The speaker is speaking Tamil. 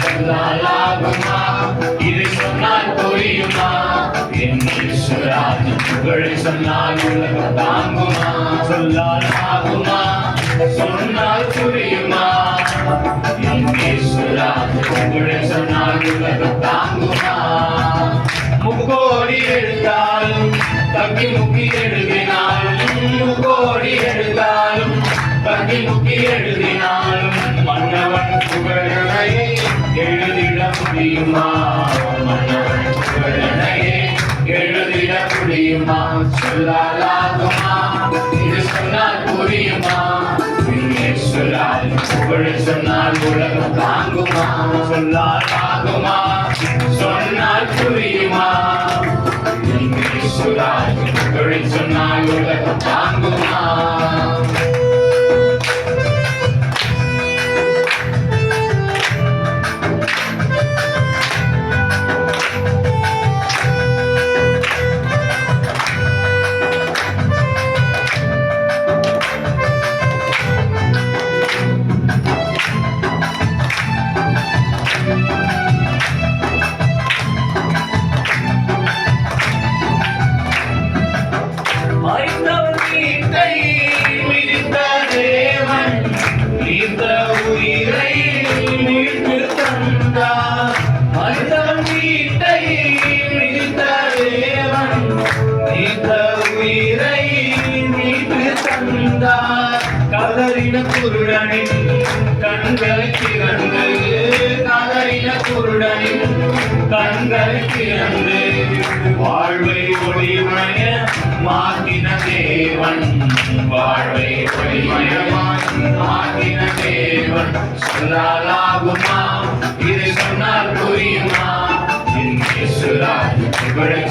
சொல்லாலாகுமா? இதை சொன்னால் புரியுமா? என் ஈஸ்வராஜ் புகழை சொன்னால் உலகம் தாங்குமா? சொல்லாலாகுமா? சொன்னால் புரியுமா? என் ஈஸ்வராஜ் புகழை சொன்னால் உலகம் தாங்குமா? முக்கோடி எழுதாலும் தங்கி முக்கி எழுதினாலும், முக்கோடி எழுதாலும் தங்கி முக்கி எழுதினாலும், மன்னவன் புகழனையே எழுதிட முடியுமா? மன்னவன் புகழனையே எழுதிட முடியுமா? சொல்லாலாகுமா? இது சொன்னால் புரியுமா? ஈஸ்வரால் புகழ் சொன்னால் உலகம் தாங்குமா? சொல்லாலாகுமா? சொன்னால் புரியுமா? ஈஸ்வரால் புகழ் சொன்னால் உலகம் தாங்குமா? கதறின குருடனின் கண்களை திறந்து, கதறின குருடனின் கண்களை திறந்து, வாழ்வை ஒளிமய மாற்றின தேவன், வாழ்வை ஒளிமய மாற்றின தேவன். சொல்லாலாகுமா? இதை சொன்னால் புரியுமா? என் ஈஸ்வராஜ் புகழை